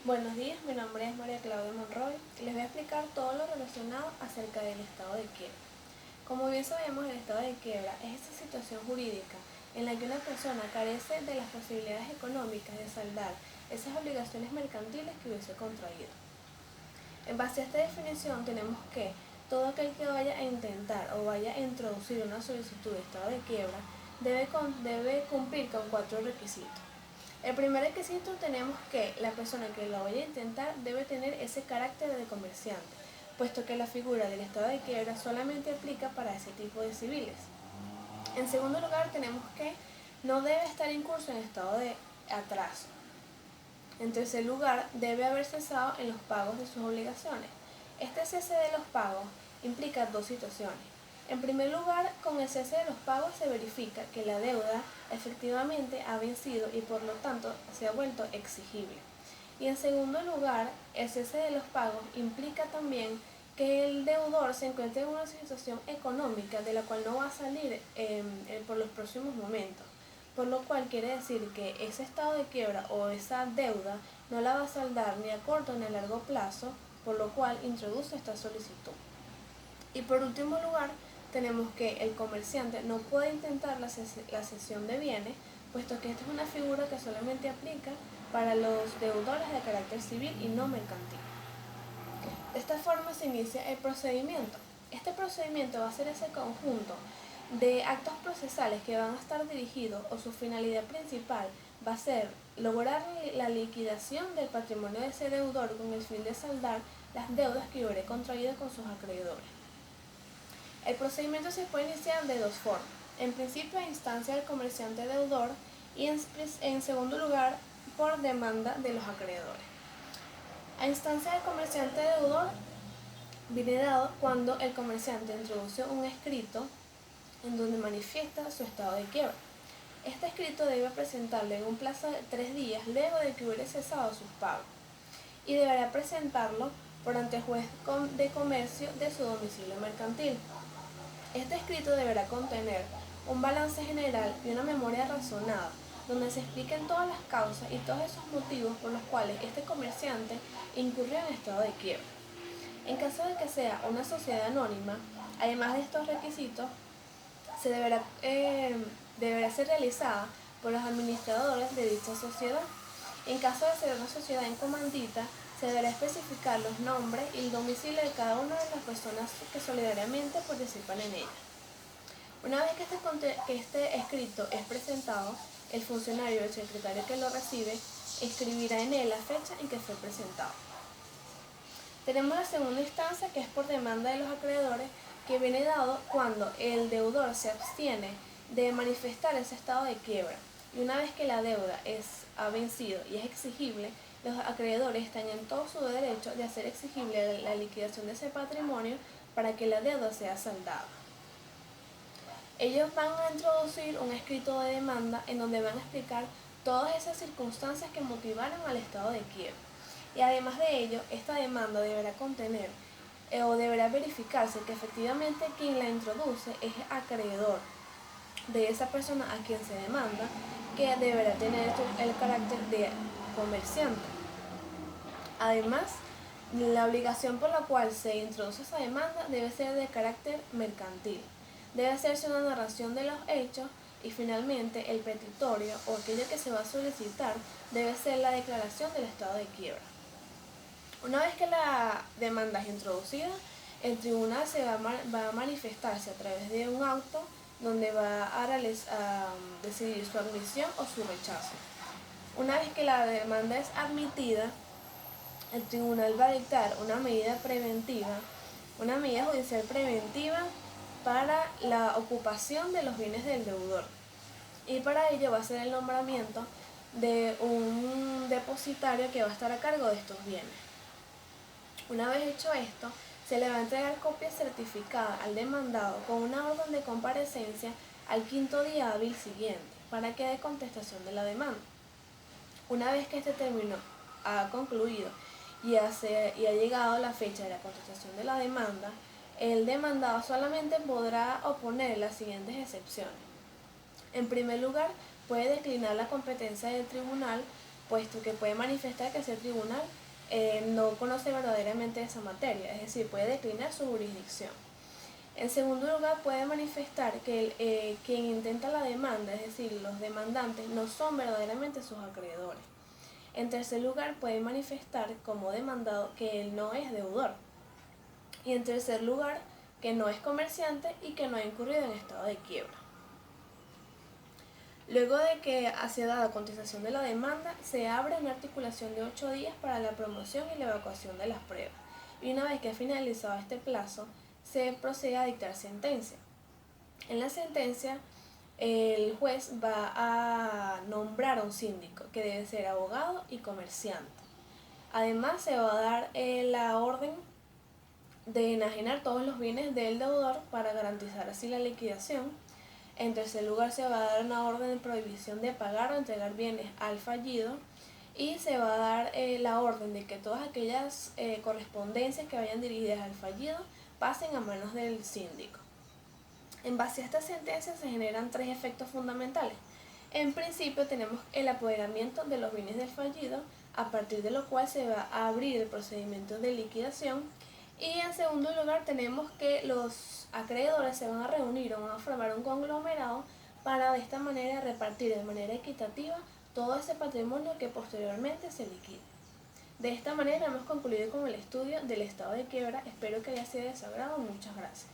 Buenos días, mi nombre es María Claudia Monroy y les voy a explicar todo lo relacionado acerca del estado de quiebra. Como bien sabemos, el estado de quiebra es esa situación jurídica en la que una persona carece de las posibilidades económicas de saldar esas obligaciones mercantiles que hubiese contraído. En base a esta definición tenemos que todo aquel que vaya a intentar o vaya a introducir una solicitud de estado de quiebra debe cumplir con 4 requisitos. El primer requisito tenemos que la persona que lo vaya a intentar debe tener ese carácter de comerciante, puesto que la figura del estado de quiebra solamente aplica para ese tipo de civiles. En segundo lugar tenemos que no debe estar incurso en estado de atraso. En tercer lugar, debe haber cesado en los pagos de sus obligaciones. Este cese de los pagos implica dos situaciones. En primer lugar, con el cese de los pagos se verifica que la deuda efectivamente ha vencido y por lo tanto se ha vuelto exigible. Y en segundo lugar, el cese de los pagos implica también que el deudor se encuentra en una situación económica de la cual no va a salir por los próximos momentos, por lo cual quiere decir que ese estado de quiebra o esa deuda no la va a saldar ni a corto ni a largo plazo, por lo cual introduce esta solicitud. Y por último lugar, tenemos que el comerciante no puede intentar la cesión de bienes, puesto que esta es una figura que solamente aplica para los deudores de carácter civil y no mercantil. De esta forma se inicia el procedimiento. Este procedimiento va a ser ese conjunto de actos procesales que van a estar dirigidos o su finalidad principal va a ser lograr la liquidación del patrimonio de ese deudor con el fin de saldar las deudas que hubiere contraído con sus acreedores. El procedimiento se puede iniciar de dos formas. En principio a instancia del comerciante deudor y en segundo lugar por demanda de los acreedores. A instancia del comerciante deudor viene dado cuando el comerciante introduce un escrito en donde manifiesta su estado de quiebra. Este escrito debe presentarlo en un plazo de 3 días luego de que hubiere cesado sus pagos y deberá presentarlo por ante el juez de comercio de su domicilio mercantil. Este escrito deberá contener un balance general y una memoria razonada, donde se expliquen todas las causas y todos esos motivos por los cuales este comerciante incurrió en estado de quiebra. En caso de que sea una sociedad anónima, además de estos requisitos, deberá ser realizada por los administradores de dicha sociedad. En caso de ser una sociedad en comandita, se deberá especificar los nombres y el domicilio de cada una de las personas que solidariamente participan en ella. Una vez que este escrito es presentado, el funcionario o el secretario que lo recibe escribirá en él la fecha en que fue presentado. Tenemos la segunda instancia, que es por demanda de los acreedores, que viene dado cuando el deudor se abstiene de manifestar ese estado de quiebra. Y una vez que la deuda ha vencido y es exigible, los acreedores están en todo su derecho de hacer exigible la liquidación de ese patrimonio para que la deuda sea saldada. Ellos van a introducir un escrito de demanda en donde van a explicar todas esas circunstancias que motivaron al estado de quiebra. Y además de ello, esta demanda deberá contener o deberá verificarse que efectivamente quien la introduce es acreedor de esa persona a quien se demanda, que deberá tener el carácter de comerciante. Además, la obligación por la cual se introduce esa demanda debe ser de carácter mercantil. Debe hacerse una narración de los hechos y finalmente el petitorio o aquello que se va a solicitar debe ser la declaración del estado de quiebra. Una vez que la demanda es introducida, el tribunal va a manifestarse a través de un auto donde va a decidir su admisión o su rechazo. Una vez que la demanda es admitida, el tribunal va a dictar una medida judicial preventiva para la ocupación de los bienes del deudor. Y para ello va a ser el nombramiento de un depositario que va a estar a cargo de estos bienes. Una vez hecho esto, se le va a entregar copia certificada al demandado con una orden de comparecencia al 5.º día hábil siguiente para que dé contestación de la demanda. Una vez que este término ha concluido y ha llegado la fecha de la contestación de la demanda, el demandado solamente podrá oponer las siguientes excepciones. En primer lugar, puede declinar la competencia del tribunal puesto que puede manifestar que ese tribunal no conoce verdaderamente esa materia, es decir, puede declinar su jurisdicción. En segundo lugar, puede manifestar que quien intenta la demanda, es decir, los demandantes, no son verdaderamente sus acreedores. En tercer lugar, puede manifestar como demandado que él no es deudor. Y en tercer lugar, que no es comerciante y que no ha incurrido en estado de quiebra. Luego de que ha sido dada contestación de la demanda, se abre una articulación de 8 días para la promoción y la evacuación de las pruebas. Y una vez que ha finalizado este plazo, se procede a dictar sentencia. En la sentencia, el juez va a nombrar a un síndico, que debe ser abogado y comerciante. Además, se va a dar la orden de enajenar todos los bienes del deudor para garantizar así la liquidación. En tercer lugar, se va a dar una orden de prohibición de pagar o entregar bienes al fallido, y se va a dar la orden de que todas aquellas correspondencias que vayan dirigidas al fallido pasen a manos del síndico. En base a esta sentencia se generan 3 efectos fundamentales. En principio tenemos el apoderamiento de los bienes del fallido, a partir de lo cual se va a abrir el procedimiento de liquidación. Y en segundo lugar tenemos que los acreedores se van a reunir o van a formar un conglomerado para de esta manera repartir de manera equitativa todo ese patrimonio que posteriormente se liquide. De esta manera hemos concluido con el estudio del estado de quiebra. Espero que haya sido de su agrado. Muchas gracias.